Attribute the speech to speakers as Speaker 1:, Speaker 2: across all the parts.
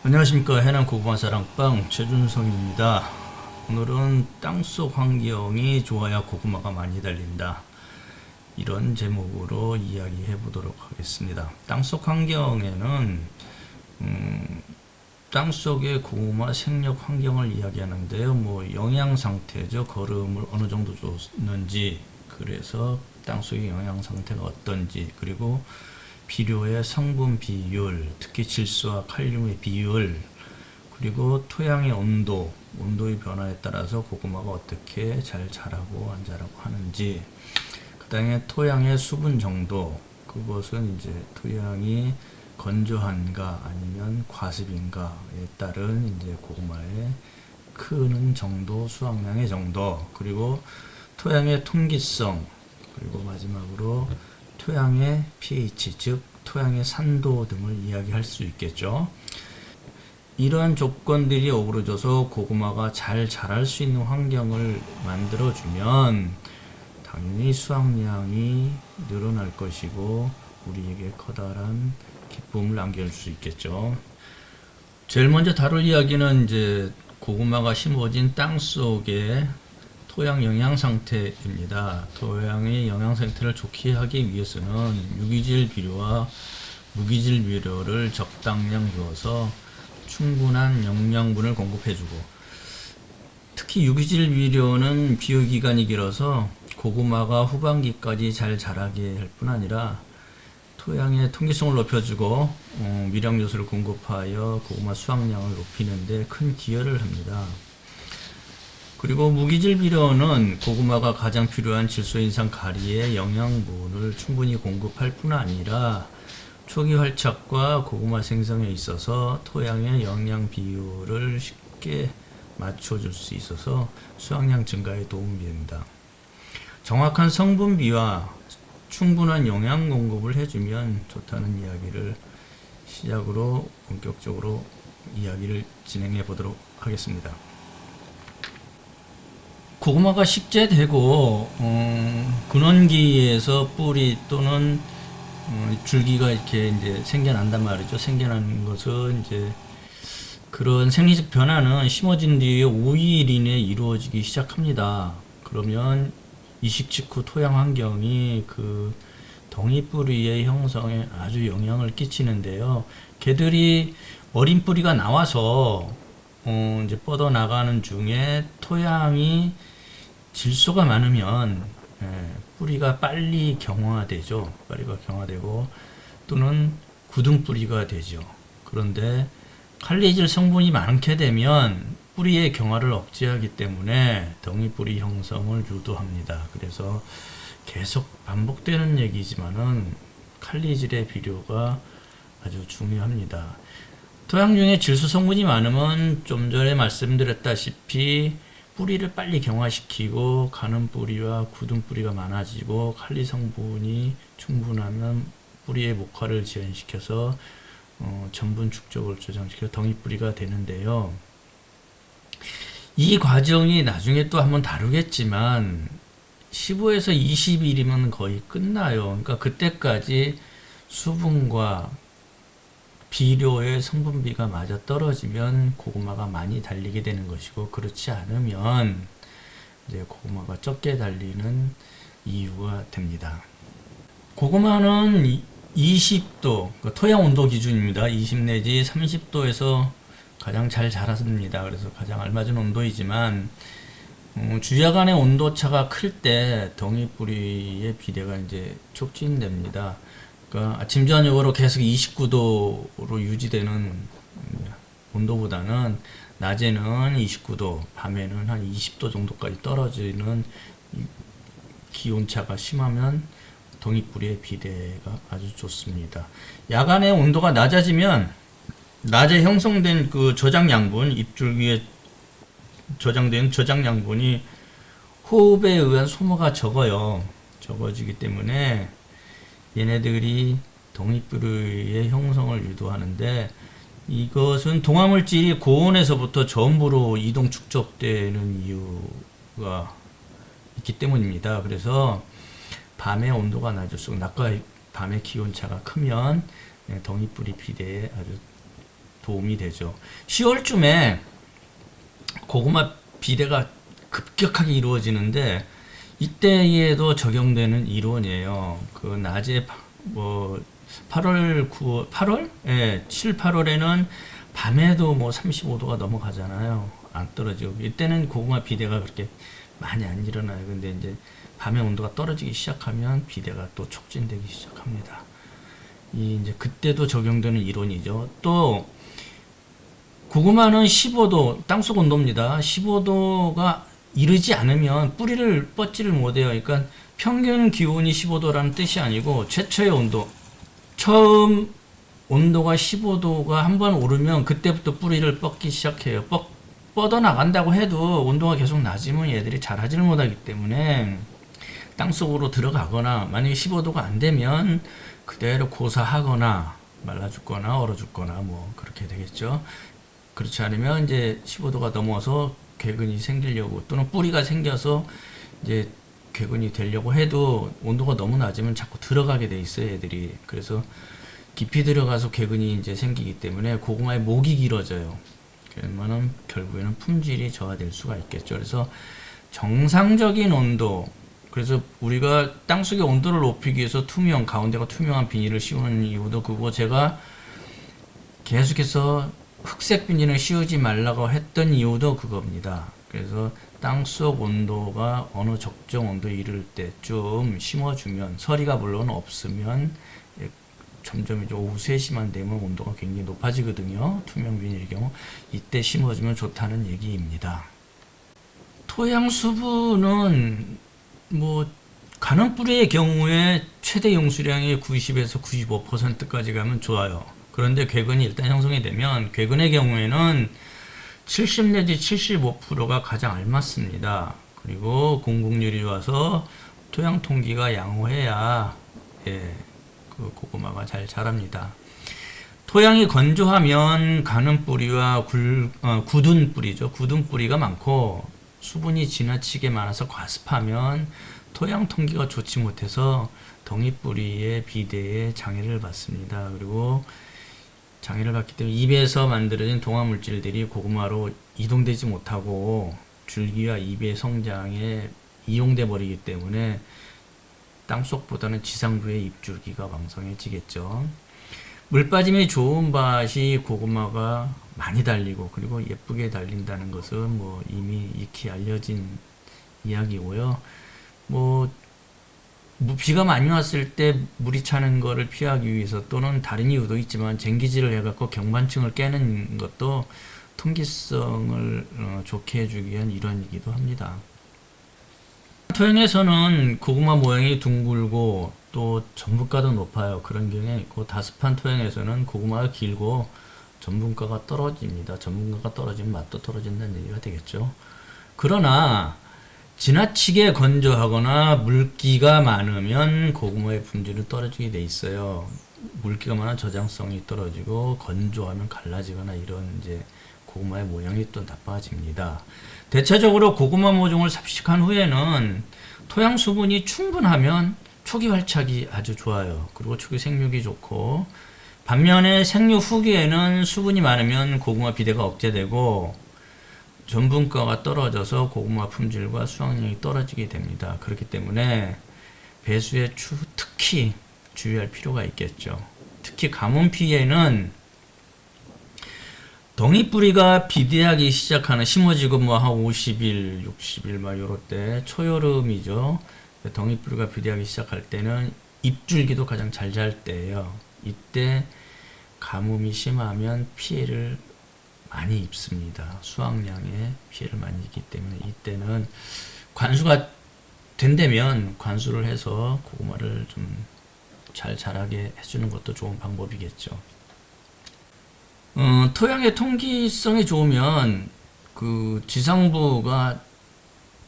Speaker 1: 안녕하십니까. 해남 고구마 사랑방 최준성입니다. 오늘은 땅속 환경이 좋아야 고구마가 많이 달린다, 이런 제목으로 이야기해 보도록 하겠습니다. 땅속 환경에는 땅속의 고구마 생력 환경을 이야기하는데요. 영양 상태죠. 거름을 어느 정도 줬는지, 그래서 땅속의 영양 상태가 어떤지, 그리고 비료의 성분 비율, 특히 질소와 칼륨의 비율, 그리고 토양의 온도의 변화에 따라서 고구마가 어떻게 잘 자라고 안 자라고 하는지, 그 다음에 토양의 수분 정도, 그것은 이제 토양이 건조한가 아니면 과습인가에 따른 이제 고구마의 크는 정도, 수확량의 정도, 그리고 토양의 통기성, 그리고 마지막으로 토양의 pH, 즉 토양의 산도 등을 이야기할 수 있겠죠. 이러한 조건들이 어우러져서 고구마가 잘 자랄 수 있는 환경을 만들어주면 당연히 수확량이 늘어날 것이고 우리에게 커다란 기쁨을 안겨줄 수 있겠죠. 제일 먼저 다룰 이야기는 이제 고구마가 심어진 땅 속에 토양 영양 상태입니다. 토양의 영양 상태를 좋게 하기 위해서는 유기질 비료와 무기질 비료를 적당량 주어서 충분한 영양분을 공급해주고, 특히 유기질 비료는 비효기간이 길어서 고구마가 후반기까지 잘 자라게 할 뿐 아니라 토양의 통기성을 높여주고 미량 요소를 공급하여 고구마 수확량을 높이는 데 큰 기여를 합니다. 그리고 무기질 비료는 고구마가 가장 필요한 질소, 인산, 가리의 영양분을 충분히 공급할 뿐 아니라 초기 활착과 고구마 생성에 있어서 토양의 영양 비율을 쉽게 맞춰줄 수 있어서 수확량 증가에 도움이 됩니다. 정확한 성분비와 충분한 영양 공급을 해주면 좋다는 이야기를 시작으로 본격적으로 이야기를 진행해 보도록 하겠습니다. 고구마가 식재되고 근원기에서 뿌리 또는 줄기가 이렇게 이제 생겨난단 말이죠. 생겨나는 것은 이제 그런 생리적 변화는 심어진 뒤에 5일 이내에 이루어지기 시작합니다. 그러면 이식 직후 토양 환경이 그 덩이 뿌리의 형성에 아주 영향을 끼치는데요. 개들이 어린 뿌리가 나와서 이제 뻗어 나가는 중에 토양이 질소가 많으면 뿌리가 빨리 경화되죠. 뿌리가 경화되고 또는 굳은 뿌리가 되죠. 그런데 칼리질 성분이 많게 되면 뿌리의 경화를 억제하기 때문에 덩이 뿌리 형성을 유도합니다. 그래서 계속 반복되는 얘기지만은 칼리질의 비료가 아주 중요합니다. 토양 중에 질소 성분이 많으면 좀 전에 말씀드렸다시피 뿌리를 빨리 경화시키고 가는 뿌리와 굳은 뿌리가 많아지고 칼리 성분이 충분하면 뿌리의 목화를 지연시켜서 전분 축적을 조장시켜 덩이 뿌리가 되는데요. 이 과정이 나중에 또 한번 다루겠지만 15에서 20일이면 거의 끝나요. 그러니까 그때까지 수분과 비료의 성분비가 맞아 떨어지면 고구마가 많이 달리게 되는 것이고, 그렇지 않으면 이제 고구마가 적게 달리는 이유가 됩니다. 고구마는 20도, 토양 온도 기준입니다. 20 내지 30도에서 가장 잘 자랐습니다. 그래서 가장 알맞은 온도이지만 주야간의 온도차가 클 때 덩이 뿌리의 비대가 이제 촉진됩니다. 그러니까 아침 저녁으로 계속 29도로 유지되는 온도보다는 낮에는 29도, 밤에는 한 20도 정도까지 떨어지는 기온차가 심하면 덩이 뿌리의 비대가 아주 좋습니다. 야간의 온도가 낮아지면 낮에 형성된 그 저장 양분, 잎줄기에 저장된 저장 양분이 호흡에 의한 소모가 적어지기 때문에 얘네들이 덩이뿌리의 형성을 유도하는데, 이것은 동화물질이 고온에서부터 저온부로 이동 축적되는 이유가 있기 때문입니다. 그래서 밤의 온도가 낮을수록 낮과 밤의 기온차가 크면 덩이뿌리 비대에 아주 도움이 되죠. 10월쯤에 고구마 비대가 급격하게 이루어지는데 이때에도 적용되는 이론이에요. 그 낮에 뭐 8월 9월 8월? 예, 7, 8월에는 밤에도 뭐 35도가 넘어가잖아요. 안 떨어지고 이때는 고구마 비대가 그렇게 많이 안 일어나요. 근데 이제 밤에 온도가 떨어지기 시작하면 비대가 또 촉진되기 시작합니다. 이 이제 그때도 적용되는 이론이죠. 또 고구마는 15도 땅속 온도입니다. 15도가 이르지 않으면 뿌리를 뻗지를 못해요. 그러니까 평균 기온이 15도라는 뜻이 아니고 최초의 온도, 처음 온도가 15도가 한번 오르면 그때부터 뿌리를 뻗기 시작해요. 뻗어 나간다고 해도 온도가 계속 낮으면 얘들이 자라지를 못하기 때문에 땅속으로 들어가거나 만약에 15도가 안 되면 그대로 고사하거나 말라 죽거나 얼어 죽거나 뭐 그렇게 되겠죠. 그렇지 않으면 이제 15도가 넘어서 궤근이 생기려고 또는 뿌리가 생겨서 이제 궤근이 되려고 해도 온도가 너무 낮으면 자꾸 들어가게 돼 있어요, 애들이. 그래서 깊이 들어가서 궤근이 이제 생기기 때문에 고구마의 목이 길어져요. 그러면은 결국에는 품질이 저하될 수가 있겠죠. 그래서 정상적인 온도, 그래서 우리가 땅속의 온도를 높이기 위해서 가운데가 투명한 비닐을 씌우는 이유도 그거, 제가 계속해서 흑색 비닐을 씌우지 말라고 했던 이유도 그겁니다. 그래서 땅속 온도가 어느 적정 온도에 이를 때쯤 심어주면, 서리가 물론 없으면 점점 이제 오후 3시만 되면 온도가 굉장히 높아지거든요. 투명 비닐의 경우. 이때 심어주면 좋다는 얘기입니다. 토양 수분은 뭐 가는 뿌리의 경우에 최대 용수량이 90에서 95%까지 가면 좋아요. 그런데 궤근이 일단 형성이 되면 궤근의 경우에는 70 내지 75%가 가장 알맞습니다. 그리고 공급률이 좋아서 토양 통기가 양호해야 그 고구마가 잘 자랍니다. 토양이 건조하면 가는 뿌리와 굳은 뿌리죠. 굳은 뿌리가 많고 수분이 지나치게 많아서 과습하면 토양 통기가 좋지 못해서 덩이뿌리의 비대에 장애를 받습니다. 그리고 장애를 받기 때문에 잎에서 만들어진 동화물질들이 고구마로 이동되지 못하고 줄기와 잎의 성장에 이용돼 버리기 때문에 땅속보다는 지상부의 잎줄기가 왕성해지겠죠. 물 빠짐이 좋은 밭이 고구마가 많이 달리고 그리고 예쁘게 달린다는 것은 뭐 이미 익히 알려진 이야기고요. 뭐 비가 많이 왔을 때 물이 차는 거를 피하기 위해서 또는 다른 이유도 있지만 쟁기질을 해갖고 경관층을 깨는 것도 통기성을 좋게 해주기 위한 일환이기도 합니다. 토양에서는 고구마 모양이 둥글고 또 전분가도 높아요. 그런 경향이 있고, 다습한 토양에서는 고구마가 길고 전분가가 떨어집니다. 전분가가 떨어지면 맛도 떨어진다는 얘기가 되겠죠. 그러나 지나치게 건조하거나 물기가 많으면 고구마의 품질은 떨어지게 돼 있어요. 물기가 많아 저장성이 떨어지고 건조하면 갈라지거나 이런 이제 고구마의 모양이 또 나빠집니다. 대체적으로 고구마 모종을 삽식한 후에는 토양 수분이 충분하면 초기 활착이 아주 좋아요. 그리고 초기 생육이 좋고, 반면에 생육 후기에는 수분이 많으면 고구마 비대가 억제되고 전분가가 떨어져서 고구마 품질과 수확량이 떨어지게 됩니다. 그렇기 때문에 배수에 특히 주의할 필요가 있겠죠. 특히 가뭄 피해는 덩이뿌리가 비대하기 시작하는, 심어지고 뭐 한 50일, 60일 막 요럴 때 초여름이죠. 덩이뿌리가 비대하기 시작할 때는 잎줄기도 가장 잘 잘 때예요. 이때 가뭄이 심하면 피해를 많이 입습니다. 수확량에 피해를 많이 입기 때문에 이때는 관수가 된다면 관수를 해서 고구마를 좀 잘 자라게 해주는 것도 좋은 방법이겠죠. 토양의 통기성이 좋으면 그 지상부가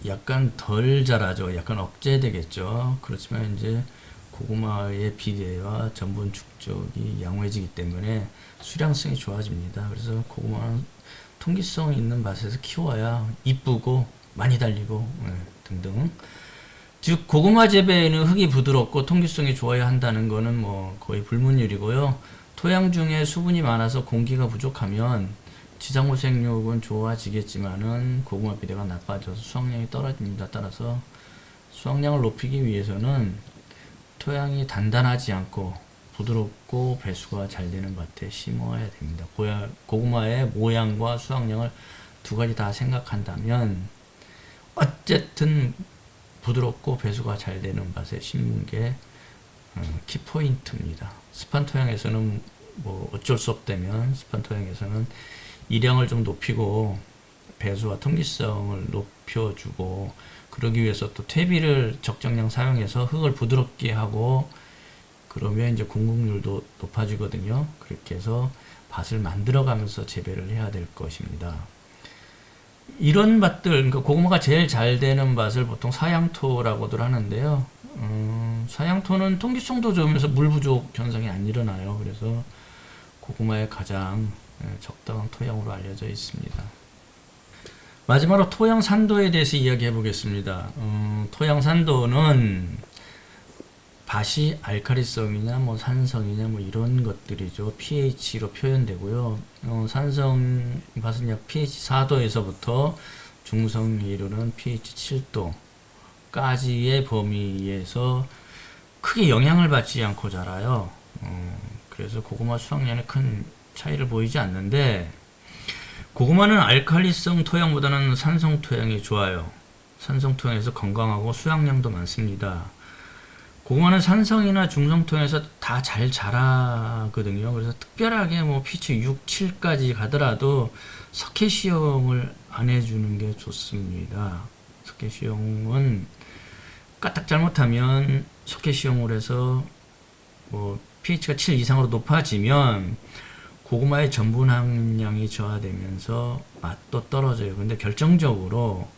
Speaker 1: 약간 덜 자라죠. 약간 억제되겠죠. 그렇지만 이제 고구마의 비대와 전분 축적이 양호해지기 때문에 수량성이 좋아집니다. 그래서 고구마는 통기성 있는 밭에서 키워야 이쁘고 많이 달리고 등등. 즉 고구마 재배에는 흙이 부드럽고 통기성이 좋아야 한다는 거는 뭐 거의 불문율이고요. 토양 중에 수분이 많아서 공기가 부족하면 지상호 생육은 좋아지겠지만은 고구마 비대가 나빠져서 수확량이 떨어집니다. 따라서 수확량을 높이기 위해서는 토양이 단단하지 않고 부드럽고 배수가 잘 되는 밭에 심어야 됩니다. 고구마의 모양과 수확량을 두 가지 다 생각한다면 어쨌든 부드럽고 배수가 잘 되는 밭에 심는 게 키포인트입니다. 습한 토양에서는 뭐 어쩔 수 없다면 습한 토양에서는 이량을 좀 높이고 배수와 통기성을 높여주고, 그러기 위해서 또 퇴비를 적정량 사용해서 흙을 부드럽게 하고, 그러면 이제 공급률도 높아지거든요. 그렇게 해서 밭을 만들어가면서 재배를 해야 될 것입니다. 이런 밭들, 그러니까 고구마가 제일 잘 되는 밭을 보통 사양토라고들 하는데요. 사양토는 통기성도 좋으면서 물 부족 현상이 안 일어나요. 그래서 고구마의 가장 적당한 토양으로 알려져 있습니다. 마지막으로 토양 산도에 대해서 이야기해 보겠습니다. 토양 산도는 밭이 알칼리성이냐 뭐 산성이냐 뭐 이런 것들이죠. pH로 표현되고요. 산성 밭은 약 pH 4도에서부터 중성에 이르는 pH 7도까지의 범위에서 크게 영향을 받지 않고 자라요. 그래서 고구마 수확량에 큰 차이를 보이지 않는데, 고구마는 알칼리성 토양보다는 산성 토양이 좋아요. 산성 토양에서 건강하고 수확량도 많습니다. 고구마는 산성이나 중성 토양에서 다 잘 자라거든요. 그래서 특별하게 뭐 pH 6, 7까지 가더라도 석회시용을 안 해주는 게 좋습니다. 석회시용은 까딱 잘못하면 석회시용을 해서 뭐 pH가 7 이상으로 높아지면 고구마의 전분 함량이 저하되면서 맛도 떨어져요. 근데 결정적으로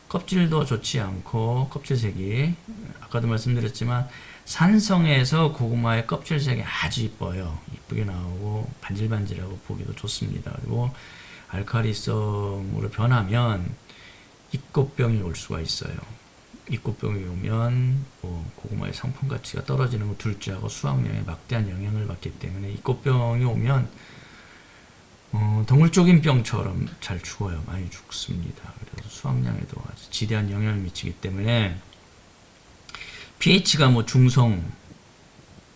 Speaker 1: 껍질도 좋지 않고 껍질색이, 아까도 말씀드렸지만 산성에서 고구마의 껍질색이 아주 이뻐요. 이쁘게 나오고 반질반질하고 보기도 좋습니다. 그리고 알칼리성으로 변하면 잎꽃병이 올 수가 있어요. 잎꽃병이 오면 고구마의 상품 가치가 떨어지는 것 둘째하고 수확량에 막대한 영향을 받기 때문에, 잎꽃병이 오면 동물적인 병처럼 잘 죽어요. 많이 죽습니다. 그래서 수확량에도 아주 지대한 영향을 미치기 때문에 pH가 뭐 중성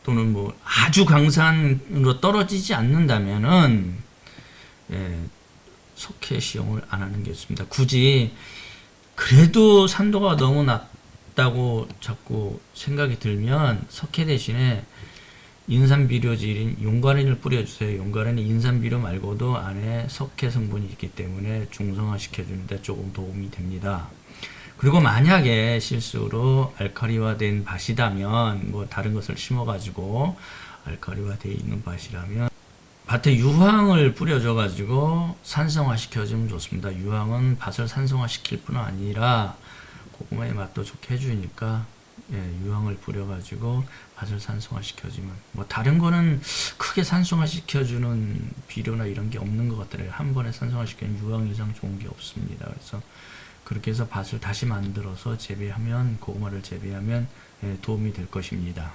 Speaker 1: 또는 뭐 아주 강산으로 떨어지지 않는다면은 석회 시용을 안 하는 게 좋습니다. 굳이 그래도 산도가 너무 낮다고 자꾸 생각이 들면 석회 대신에 인산비료질인 용가린을 뿌려주세요. 용가린이 인산비료 말고도 안에 석회 성분이 있기 때문에 중성화 시켜주는 데 조금 도움이 됩니다. 그리고 만약에 실수로 알칼리화된 밭이라면, 뭐 다른 것을 심어가지고 알칼리화되어 있는 밭이라면 밭에 유황을 뿌려줘가지고 산성화 시켜주면 좋습니다. 유황은 밭을 산성화 시킬 뿐 아니라 고구마의 맛도 좋게 해주니까 유황을 뿌려가지고 밭을 산성화 시켜주면, 뭐 다른 거는 크게 산성화 시켜주는 비료나 이런 게 없는 것 같더라고요. 한 번에 산성화 시키는 유황 이상 좋은 게 없습니다. 그래서 그렇게 해서 밭을 다시 만들어서 재배하면, 고구마를 재배하면 도움이 될 것입니다.